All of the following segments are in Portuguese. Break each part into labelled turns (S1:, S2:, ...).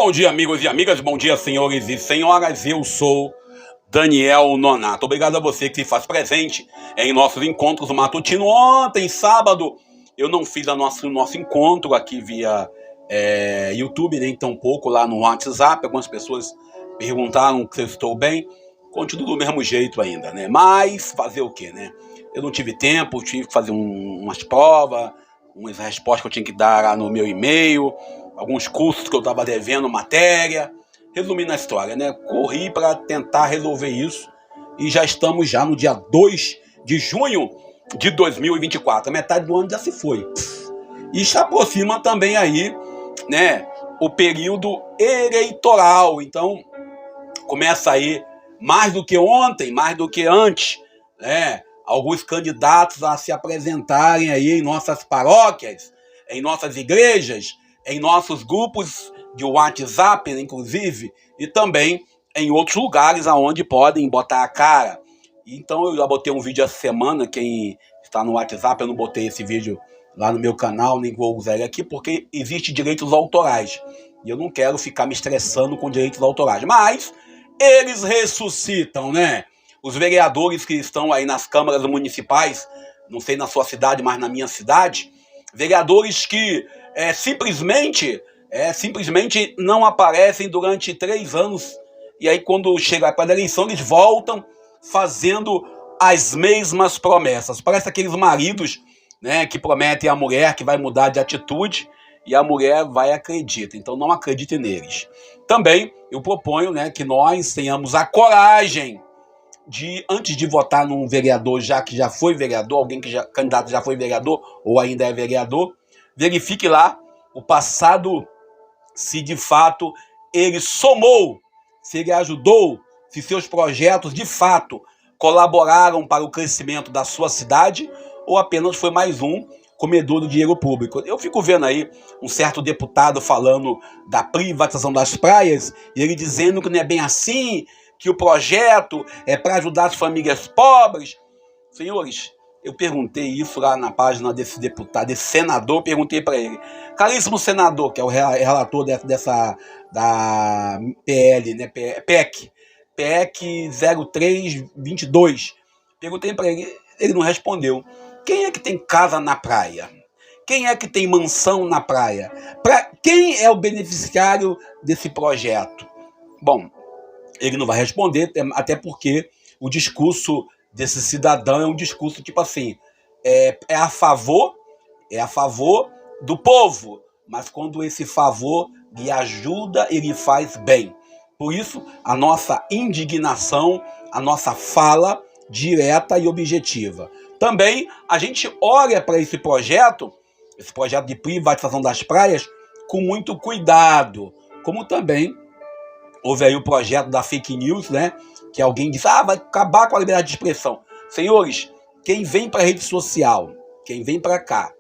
S1: Bom dia, amigos e amigas, bom dia, senhores e senhoras. Eu sou Daniel Nonato. Obrigado a você que se faz presente em nossos encontros matutinos. Ontem, sábado, eu não fiz o nosso encontro aqui via YouTube, nem tampouco lá no WhatsApp. Algumas pessoas perguntaram se eu estou bem. Continuo do mesmo jeito ainda, né? Mas fazer o quê, né? Eu não tive tempo, tive que fazer umas provas, umas respostas que eu tinha que dar lá no meu e-mail, alguns cursos que eu estava devendo matéria. Resumindo a história, né? Corri para tentar resolver isso e já estamos no dia 2 de junho de 2024. A metade do ano já se foi. E se aproxima também aí, né, o período eleitoral. Então, começa aí, mais do que ontem, mais do que antes, né, alguns candidatos a se apresentarem aí em nossas paróquias, em nossas igrejas, em nossos grupos de WhatsApp, inclusive, e também em outros lugares aonde podem botar a cara. Então eu já botei um vídeo essa semana, quem está no WhatsApp, eu não botei esse vídeo lá no meu canal, nem vou usar ele aqui, porque existe direitos autorais. E eu não quero ficar me estressando com direitos autorais. Mas eles ressuscitam, né? Os vereadores que estão aí nas câmaras municipais, não sei na sua cidade, mas na minha cidade, vereadores que simplesmente não aparecem durante 3 anos, e aí quando chega para a eleição eles voltam fazendo as mesmas promessas. Parece aqueles maridos, né, que prometem à mulher que vai mudar de atitude e a mulher vai e acredita. Então não acredite neles. Também eu proponho, né, que nós tenhamos a coragem de, antes de votar num vereador que já foi vereador, alguém que candidato já foi vereador ou ainda é vereador, verifique lá o passado, se de fato ele somou, se ele ajudou, se seus projetos de fato colaboraram para o crescimento da sua cidade ou apenas foi mais um comedor do dinheiro público. Eu fico vendo aí um certo deputado falando da privatização das praias e ele dizendo que não é bem assim, que o projeto é para ajudar as famílias pobres. Senhores, eu perguntei isso lá na página desse deputado, desse senador, perguntei para ele, caríssimo senador, que é o relator da PL, né, PEC 0322, perguntei para ele, ele não respondeu. Quem é que tem casa na praia? Quem é que tem mansão na praia? Quem é o beneficiário desse projeto? Bom, ele não vai responder, até porque o discurso desse cidadão é um discurso tipo assim, é a favor do povo, mas quando esse favor lhe ajuda e lhe faz bem. Por isso, a nossa indignação, a nossa fala direta e objetiva. Também a gente olha para esse projeto de privatização das praias com muito cuidado, como também houve aí o projeto da fake news, né? Que alguém disse, vai acabar com a liberdade de expressão. Senhores, quem vem para a rede social, quem vem para cá,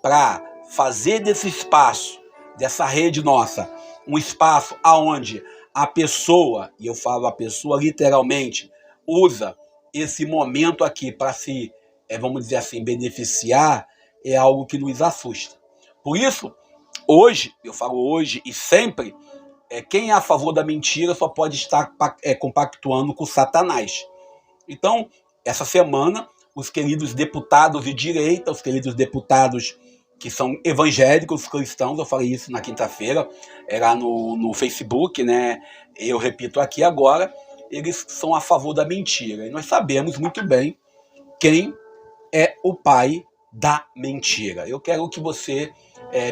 S1: para fazer desse espaço, dessa rede nossa, um espaço aonde a pessoa, e eu falo a pessoa literalmente, usa esse momento aqui para se, vamos dizer assim, beneficiar, é algo que nos assusta. Por isso, hoje, eu falo hoje e sempre, quem é a favor da mentira só pode estar compactuando com Satanás. Então, essa semana, os queridos deputados de direita, os queridos deputados que são evangélicos, cristãos, eu falei isso na quinta-feira, era no Facebook, né? Eu repito aqui agora, eles são a favor da mentira. E nós sabemos muito bem quem é o pai da mentira. Eu quero que você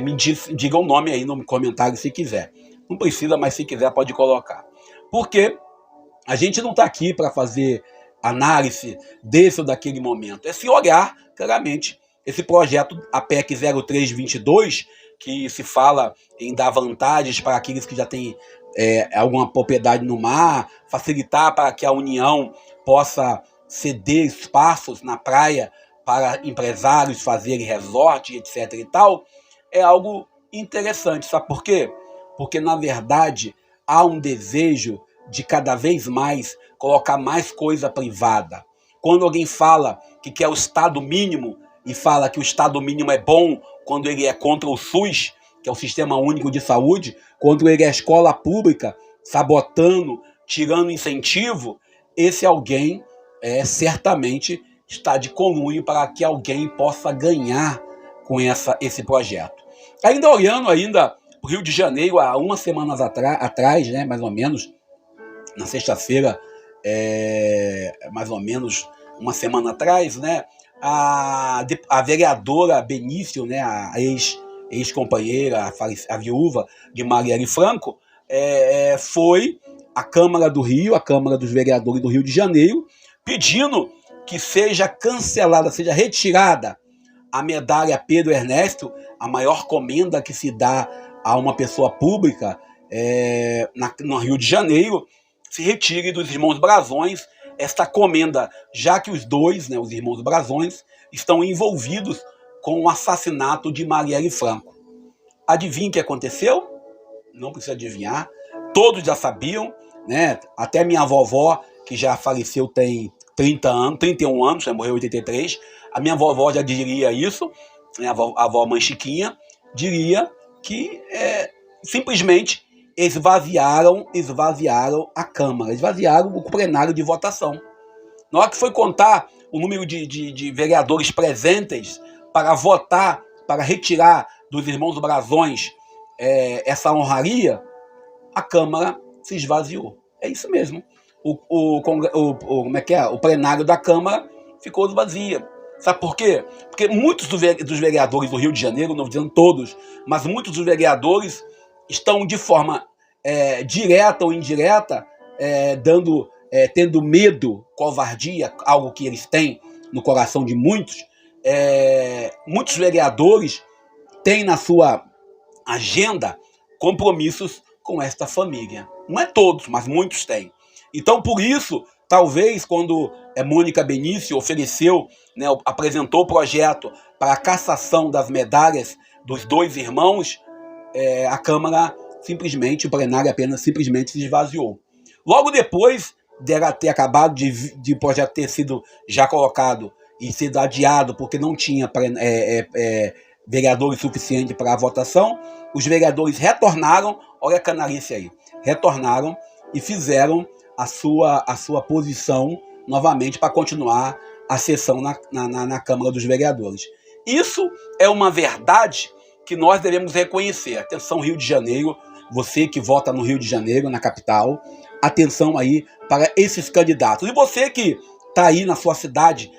S1: me diga o nome aí no comentário se quiser. Não precisa, mas se quiser pode colocar. Porque a gente não está aqui para fazer análise desse ou daquele momento. É se olhar claramente esse projeto, a PEC 0322, que se fala em dar vantagens para aqueles que já têm alguma propriedade no mar, facilitar para que a União possa ceder espaços na praia para empresários fazerem resort, etc. e tal, é algo interessante. Sabe por quê? Porque, na verdade, há um desejo de cada vez mais colocar mais coisa privada. Quando alguém fala que quer o Estado mínimo e fala que o Estado mínimo é bom quando ele é contra o SUS, que é o Sistema Único de Saúde, quando ele é a escola pública, sabotando, tirando incentivo, esse alguém certamente está de conluio para que alguém possa ganhar com esse projeto. Ainda olhando para o Rio de Janeiro, há umas semanas atrás, né, mais ou menos, na sexta-feira, mais ou menos uma semana atrás, né, a vereadora Benício, né, a ex-companheira, a viúva de Marielle Franco, foi à Câmara do Rio, a Câmara dos Vereadores do Rio de Janeiro, pedindo que seja cancelada, seja retirada a medalha Pedro Ernesto, a maior comenda que se dá a uma pessoa pública no Rio de Janeiro, se retire dos irmãos Brazões esta comenda, já que os dois, né, os irmãos Brazões, estão envolvidos com o assassinato de Marielle Franco. Adivinha o que aconteceu? Não precisa adivinhar. Todos já sabiam, né? Até minha vovó, que já faleceu tem 31 anos, já morreu em 83. A minha vovó já diria isso, né? A avó Mãe Chiquinha diria que simplesmente esvaziaram a Câmara, esvaziaram o plenário de votação. Na hora que foi contar o número de vereadores presentes para votar, para retirar dos irmãos Brazões essa honraria, a Câmara se esvaziou. É isso mesmo. O plenário da Câmara ficou vazio. Sabe por quê? Porque muitos dos vereadores do Rio de Janeiro, não dizendo todos, mas muitos dos vereadores estão de forma direta ou indireta tendo medo, covardia, algo que eles têm no coração de muitos. Muitos vereadores têm na sua agenda compromissos com esta família. Não é todos, mas muitos têm. Então, por isso, talvez, quando Mônica Benício ofereceu, né, apresentou o projeto para a cassação das medalhas dos dois irmãos, a Câmara o plenário apenas simplesmente se esvaziou. Logo depois dela ter acabado de o projeto ter sido já colocado e sido adiado porque não tinha vereadores suficientes para a votação, os vereadores retornaram, olha a canalice aí, retornaram e fizeram a sua posição novamente para continuar a sessão na Câmara dos Vereadores. Isso é uma verdade que nós devemos reconhecer. Atenção, Rio de Janeiro, você que vota no Rio de Janeiro, na capital, atenção aí para esses candidatos. E você que está aí na sua cidade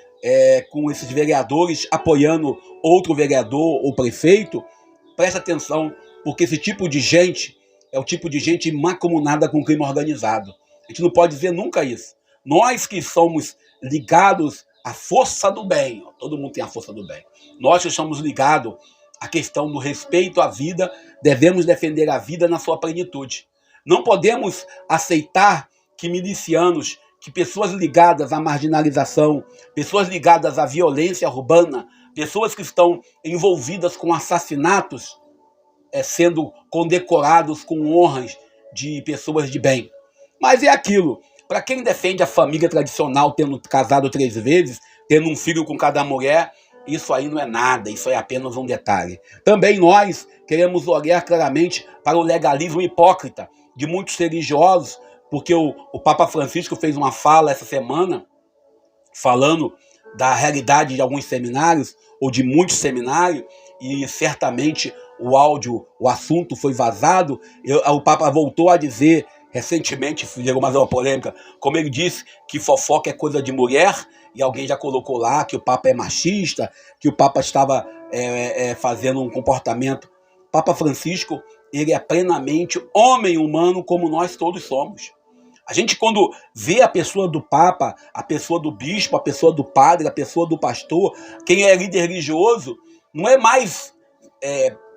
S1: com esses vereadores apoiando outro vereador ou prefeito, presta atenção, porque esse tipo de gente é o tipo de gente mancomunada com o crime organizado. A gente não pode dizer nunca isso. Nós que somos ligados à força do bem, todo mundo tem a força do bem, nós que estamos ligados à questão do respeito à vida, devemos defender a vida na sua plenitude. Não podemos aceitar que milicianos, que pessoas ligadas à marginalização, pessoas ligadas à violência urbana, pessoas que estão envolvidas com assassinatos, sendo condecorados com honras de pessoas de bem. Mas é aquilo, para quem defende a família tradicional, tendo casado 3 vezes, tendo um filho com cada mulher, isso aí não é nada, isso é apenas um detalhe. Também nós queremos olhar claramente para o legalismo hipócrita de muitos religiosos, porque o Papa Francisco fez uma fala essa semana, falando da realidade de alguns seminários, ou de muitos seminários, e certamente o assunto foi vazado. O Papa voltou a dizer, recentemente, gerou mais uma polêmica, como ele disse que fofoca é coisa de mulher, e alguém já colocou lá que o Papa é machista, que o Papa estava fazendo um comportamento. Papa Francisco, ele é plenamente homem humano, como nós todos somos. A gente, quando vê a pessoa do Papa, a pessoa do bispo, a pessoa do padre, a pessoa do pastor, quem é líder religioso, não é mais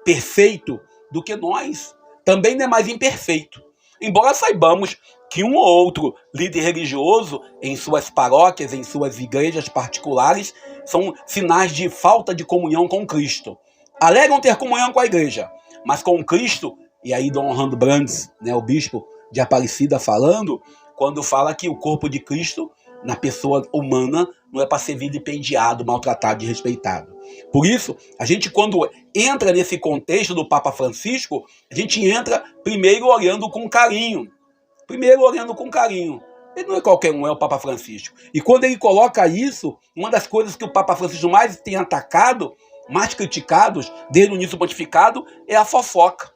S1: perfeito do que nós. Também não é mais imperfeito. Embora saibamos que um ou outro líder religioso, em suas paróquias, em suas igrejas particulares, são sinais de falta de comunhão com Cristo. Alegam ter comunhão com a igreja, mas com Cristo, e aí Dom Orlando Brandes, né, o bispo de Aparecida, falando, quando fala que o corpo de Cristo na pessoa humana, não é para ser vilipendiado, maltratado, desrespeitado. Por isso, a gente quando entra nesse contexto do Papa Francisco, a gente entra primeiro olhando com carinho. Ele não é qualquer um, é o Papa Francisco. E quando ele coloca isso, uma das coisas que o Papa Francisco mais tem atacado, mais criticados, desde o início do pontificado, é a fofoca.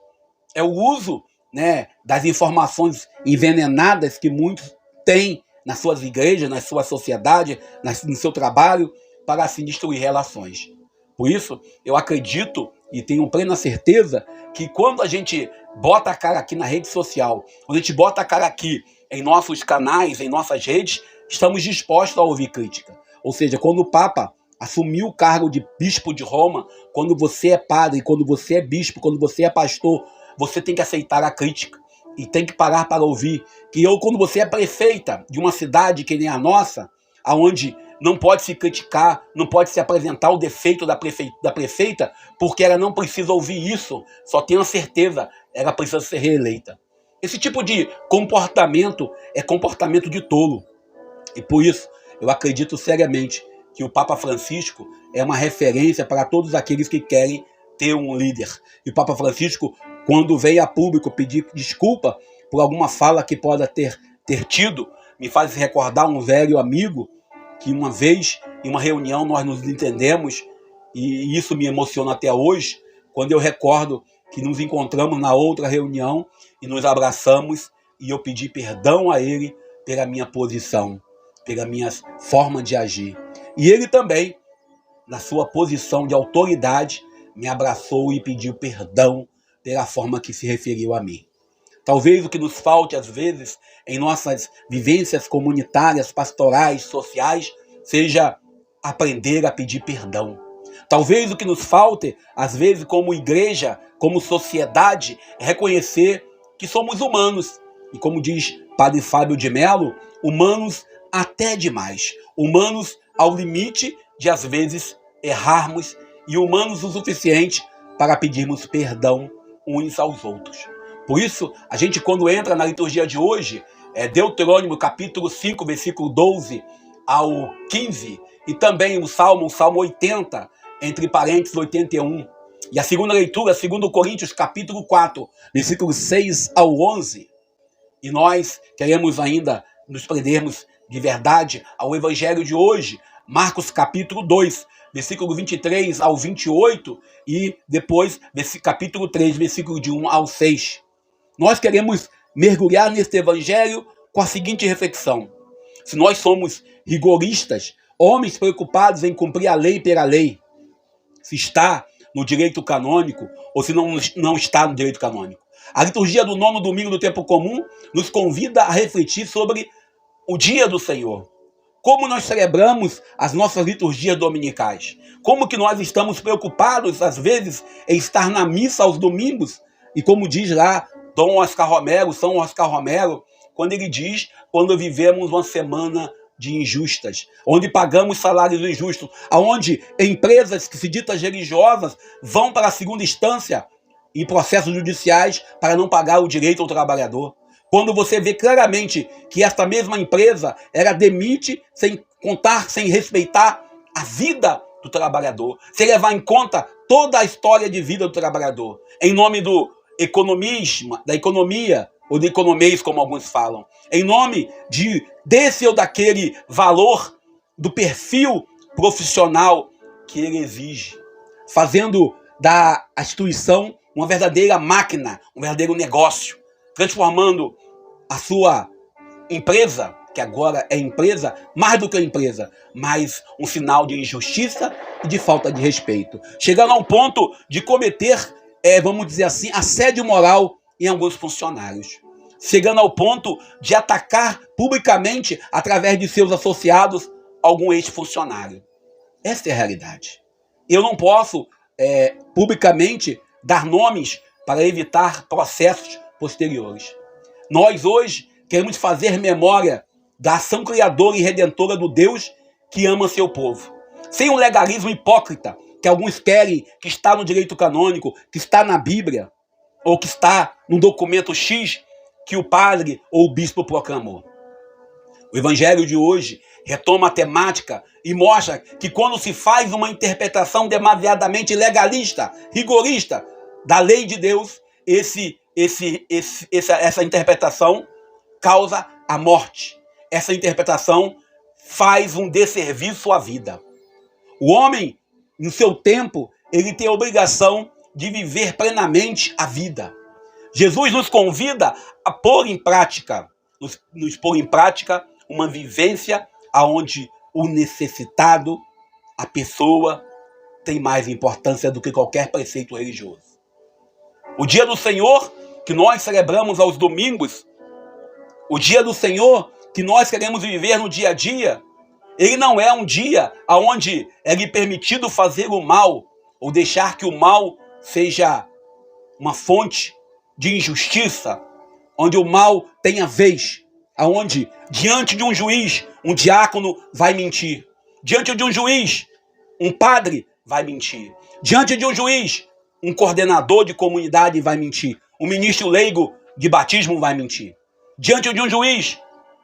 S1: É o uso, né, das informações envenenadas que muitos têm nas suas igrejas, na sua sociedade, no seu trabalho, para assim destruir relações. Por isso, eu acredito e tenho plena certeza que quando a gente bota a cara aqui na rede social, quando a gente bota a cara aqui em nossos canais, em nossas redes, estamos dispostos a ouvir crítica. Ou seja, quando o Papa assumiu o cargo de bispo de Roma, quando você é padre, quando você é bispo, quando você é pastor, você tem que aceitar a crítica e tem que parar para ouvir. Quando você é prefeita de uma cidade que nem a nossa, aonde não pode se criticar, não pode se apresentar o defeito da prefeita, porque ela não precisa ouvir isso, só tenha certeza, ela precisa ser reeleita. Esse tipo de comportamento é comportamento de tolo. E por isso, eu acredito seriamente que o Papa Francisco é uma referência para todos aqueles que querem ter um líder. E o Papa Francisco, quando veio a público pedir desculpa por alguma fala que possa ter tido, me faz recordar um velho amigo que uma vez, em uma reunião, nós nos entendemos, e isso me emociona até hoje, quando eu recordo que nos encontramos na outra reunião e nos abraçamos, e eu pedi perdão a ele pela minha posição, pela minha forma de agir. E ele também, na sua posição de autoridade, me abraçou e pediu perdão pela forma que se referiu a mim. Talvez o que nos falte, às vezes, em nossas vivências comunitárias, pastorais, sociais, seja aprender a pedir perdão. Talvez o que nos falte, às vezes, como igreja, como sociedade, é reconhecer que somos humanos. E como diz Padre Fábio de Mello, humanos até demais. Humanos ao limite de, às vezes, errarmos, e humanos o suficiente para pedirmos perdão uns aos outros. Por isso, a gente quando entra na liturgia de hoje, Deuteronômio capítulo 5, versículo 12 ao 15, e também o Salmo 80, entre parênteses 81. E a segunda leitura, 2 Coríntios capítulo 4, versículos 6 ao 11. E nós queremos ainda nos prendermos de verdade ao evangelho de hoje, Marcos capítulo 2, versículo 23 ao 28, e depois capítulo 3, versículo de 1 ao 6. Nós queremos mergulhar neste evangelho com a seguinte reflexão: se nós somos rigoristas, homens preocupados em cumprir a lei pela lei, se está no direito canônico ou se não está no direito canônico. A liturgia do 9º domingo do tempo comum nos convida a refletir sobre o dia do Senhor. Como nós celebramos as nossas liturgias dominicais. Como que nós estamos preocupados, às vezes, em estar na missa aos domingos. E como diz lá São Oscar Romero, quando ele diz, quando vivemos uma semana de injustas, onde pagamos salários injustos, onde empresas que se ditam religiosas vão para a segunda instância em processos judiciais para não pagar o direito ao trabalhador. Quando você vê claramente que esta mesma empresa, ela demite sem contar, sem respeitar a vida do trabalhador, sem levar em conta toda a história de vida do trabalhador, em nome do economismo, da economia, ou de economês, como alguns falam, em nome desse ou daquele valor do perfil profissional que ele exige, fazendo da instituição uma verdadeira máquina, um verdadeiro negócio, transformando a sua empresa, que agora é empresa, mais do que empresa, mas um sinal de injustiça e de falta de respeito. Chegando a um ponto de cometer, vamos dizer assim, assédio moral em alguns funcionários. Chegando ao ponto de atacar publicamente, através de seus associados, algum ex-funcionário. Essa é a realidade. Eu não posso, publicamente, dar nomes para evitar processos posteriores. Nós, hoje, queremos fazer memória da ação criadora e redentora do Deus que ama seu povo. Sem um legalismo hipócrita, que alguns querem, que está no direito canônico, que está na Bíblia, ou que está no documento X que o padre ou o bispo proclamou. O evangelho de hoje retoma a temática e mostra que quando se faz uma interpretação demasiadamente legalista, rigorista da lei de Deus, essa interpretação causa a morte. Essa interpretação faz um desserviço à vida. O homem, no seu tempo, ele tem a obrigação de viver plenamente a vida. Jesus nos convida a pôr em prática, nos pôr em prática uma vivência onde o necessitado, a pessoa, tem mais importância do que qualquer preceito religioso. O dia do Senhor, que nós celebramos aos domingos, o dia do Senhor que nós queremos viver no dia a dia, ele não é um dia onde é lhe permitido fazer o mal, ou deixar que o mal seja uma fonte de injustiça, onde o mal tenha vez, aonde diante de um juiz, um diácono vai mentir, diante de um juiz, um padre vai mentir, diante de um juiz, um coordenador de comunidade vai mentir, um ministro leigo de batismo vai mentir, diante de um juiz,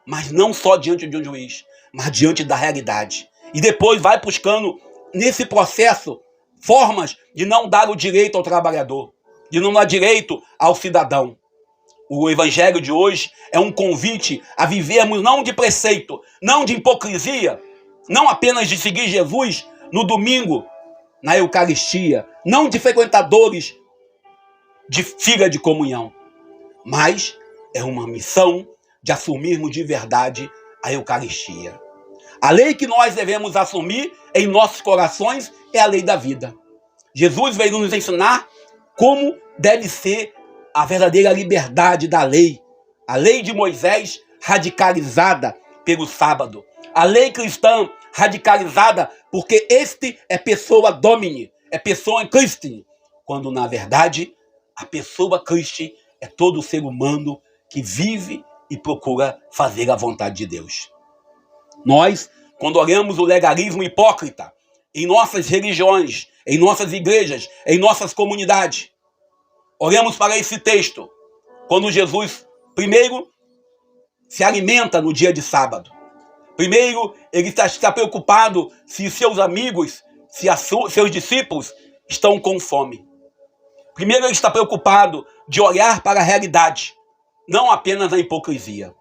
S1: mas não só diante de um juiz, mas diante da realidade. E depois vai buscando, nesse processo, formas de não dar o direito ao trabalhador, de não dar direito ao cidadão. O evangelho de hoje é um convite a vivermos não de preceito, não de hipocrisia, não apenas de seguir Jesus no domingo, na Eucaristia, não de frequentadores de fila de comunhão, mas é uma missão de assumirmos de verdade a Eucaristia. A lei que nós devemos assumir em nossos corações é a lei da vida. Jesus veio nos ensinar como deve ser a verdadeira liberdade da lei. A lei de Moisés radicalizada pelo sábado. A lei cristã radicalizada porque este é pessoa domini, é pessoa Christi. Quando na verdade a pessoa Christi é todo ser humano que vive e procura fazer a vontade de Deus. Nós, quando olhamos o legalismo hipócrita em nossas religiões, em nossas igrejas, em nossas comunidades, olhamos para esse texto, quando Jesus, primeiro, se alimenta no dia de sábado. Primeiro, ele está preocupado se seus amigos, se seus discípulos estão com fome. Primeiro, ele está preocupado de olhar para a realidade, não apenas a hipocrisia.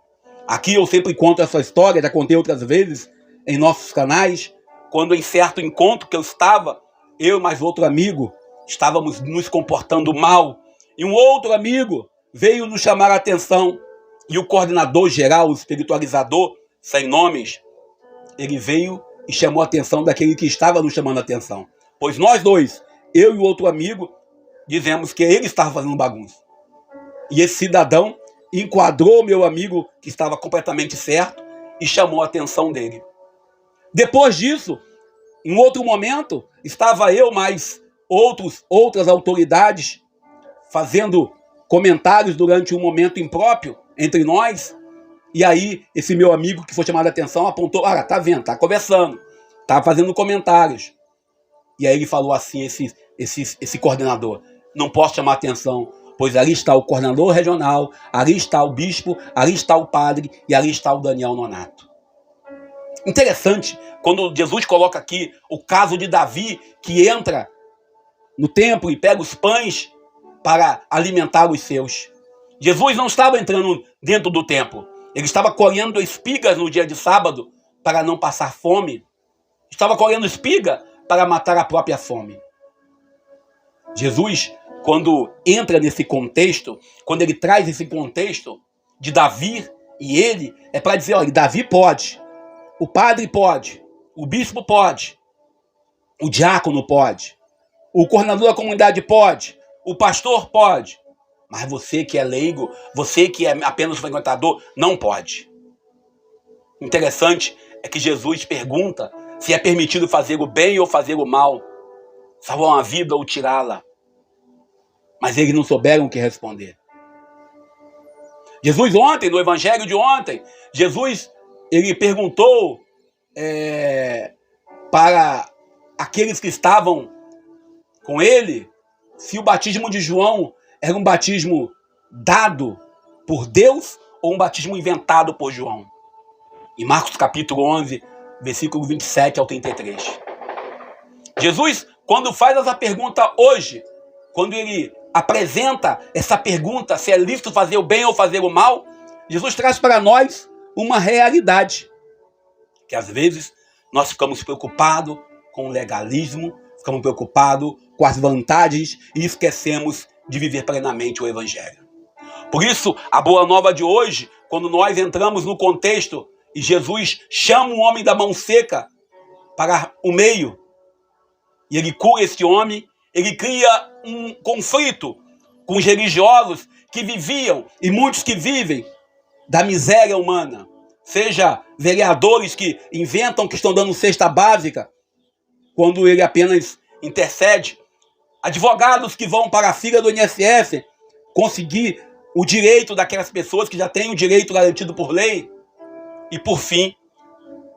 S1: Aqui eu sempre conto essa história, já contei outras vezes em nossos canais, quando em certo encontro que eu estava, eu e mais outro amigo, estávamos nos comportando mal, e um outro amigo veio nos chamar a atenção, e o coordenador geral, o espiritualizador, sem nomes, ele veio e chamou a atenção daquele que estava nos chamando a atenção. Pois nós dois, eu e o outro amigo, dizemos que ele estava fazendo bagunça. E esse cidadão enquadrou meu amigo, que estava completamente certo, e chamou a atenção dele. Depois disso, em outro momento, estava eu mais outras autoridades fazendo comentários durante um momento impróprio entre nós. E aí, esse meu amigo que foi chamado a atenção apontou, tá vendo, tá conversando, tá fazendo comentários. E aí ele falou assim, esse coordenador, não posso chamar a atenção, pois ali está o coordenador regional, ali está o bispo, ali está o padre e ali está o Daniel Nonato. Interessante, quando Jesus coloca aqui o caso de Davi, que entra no templo e pega os pães para alimentar os seus. Jesus não estava entrando dentro do templo, ele estava colhendo espigas no dia de sábado para não passar fome. Estava colhendo espiga para matar a própria fome. Jesus, quando entra nesse contexto, quando ele traz esse contexto de Davi e ele, é para dizer, olha, Davi pode, o padre pode, o bispo pode, o diácono pode, o coordenador da comunidade pode, o pastor pode, mas você que é leigo, você que é apenas frequentador, não pode. Interessante é que Jesus pergunta se é permitido fazer o bem ou fazer o mal, salvar uma vida ou tirá-la. Mas eles não souberam o que responder. Jesus ontem, no evangelho de ontem, Jesus ele perguntou para aqueles que estavam com ele se o batismo de João era um batismo dado por Deus ou um batismo inventado por João. Em Marcos capítulo 11, versículo 27 ao 33. Jesus, quando faz essa pergunta hoje, quando ele apresenta essa pergunta, se é lícito fazer o bem ou fazer o mal, Jesus traz para nós uma realidade. Que às vezes nós ficamos preocupados com o legalismo, ficamos preocupados com as vantagens e esquecemos de viver plenamente o Evangelho. Por isso, a boa nova de hoje, quando nós entramos no contexto e Jesus chama o homem da mão seca para o meio, e ele cura esse homem, ele cria um conflito com os religiosos que viviam, e muitos que vivem, da miséria humana. Seja vereadores que inventam que estão dando cesta básica, quando ele apenas intercede. Advogados que vão para a fila do INSS conseguir o direito daquelas pessoas que já têm o direito garantido por lei. E por fim,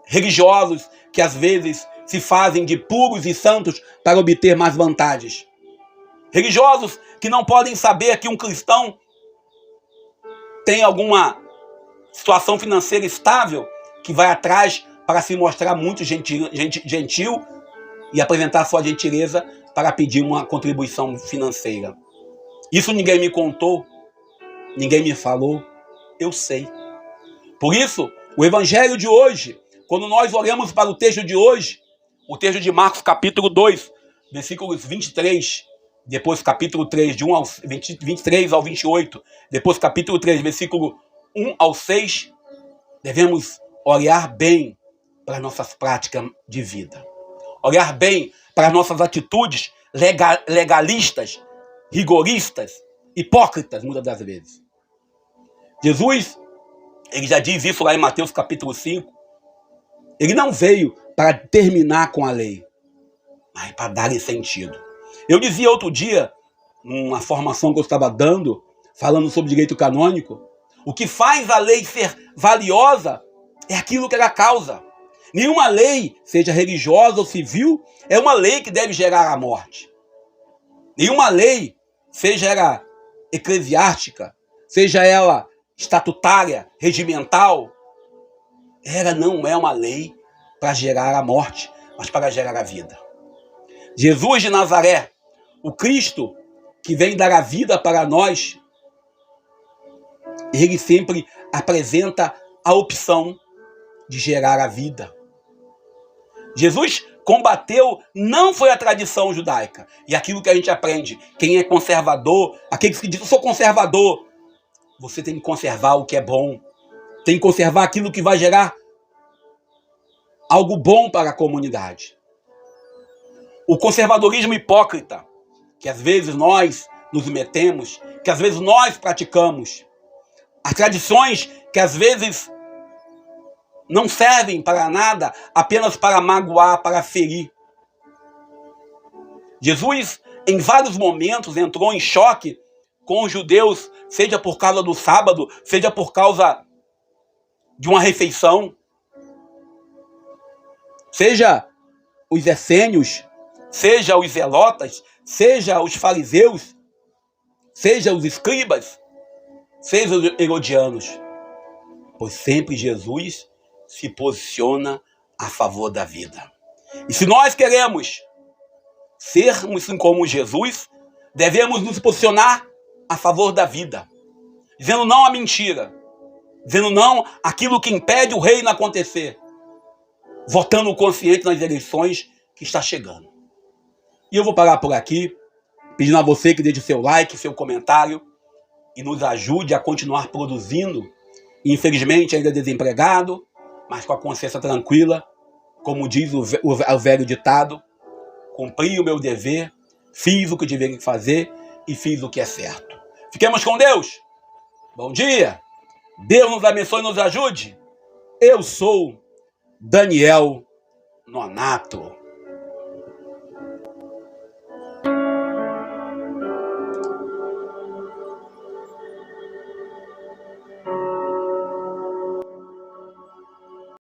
S1: religiosos que às vezes se fazem de puros e santos para obter mais vantagens. Religiosos que não podem saber que um cristão tem alguma situação financeira estável, que vai atrás para se mostrar muito gentil e apresentar sua gentileza para pedir uma contribuição financeira. Isso ninguém me contou, ninguém me falou, eu sei. Por isso, o Evangelho de hoje, quando nós olhamos para o texto de hoje, o texto de Marcos capítulo 2, versículos 23, depois capítulo 3, de 1 ao 23 ao 28, depois capítulo 3, versículo 1 ao 6, devemos olhar bem para as nossas práticas de vida. Olhar bem para as nossas atitudes legalistas, rigoristas, hipócritas, muitas das vezes. Jesus, ele já diz isso lá em Mateus capítulo 5. Ele não veio para terminar com a lei, mas para dar-lhe sentido. Eu dizia outro dia, numa formação que eu estava dando, falando sobre direito canônico, o que faz a lei ser valiosa é aquilo que ela causa. Nenhuma lei, seja religiosa ou civil, é uma lei que deve gerar a morte. Nenhuma lei, seja ela eclesiástica, seja ela estatutária, regimental, ela não é uma lei para gerar a morte, mas para gerar a vida. Jesus de Nazaré, o Cristo que vem dar a vida para nós, ele sempre apresenta a opção de gerar a vida. Jesus combateu, não foi a tradição judaica. E aquilo que a gente aprende, quem é conservador, aqueles que dizem, eu sou conservador, você tem que conservar o que é bom. Tem que conservar aquilo que vai gerar algo bom para a comunidade. O conservadorismo hipócrita, que às vezes nós nos metemos, que às vezes nós praticamos, as tradições que às vezes não servem para nada, apenas para magoar, para ferir. Jesus, em vários momentos, entrou em choque com os judeus, seja por causa do sábado, seja por causa de uma refeição. Seja os essênios, seja os zelotas, seja os fariseus, seja os escribas, seja os herodianos. Pois sempre Jesus se posiciona a favor da vida. E se nós queremos sermos como Jesus, devemos nos posicionar a favor da vida, dizendo não à mentira, dizendo não àquilo que impede o reino acontecer, votando consciente nas eleições que está chegando. E eu vou parar por aqui, pedindo a você que deixe seu like, seu comentário e nos ajude a continuar produzindo. Infelizmente ainda desempregado, mas com a consciência tranquila, como diz o velho ditado, cumpri o meu dever, fiz o que deveria fazer e fiz o que é certo. Fiquemos com Deus. Bom dia. Deus nos abençoe e nos ajude. Eu sou Daniel Nonato.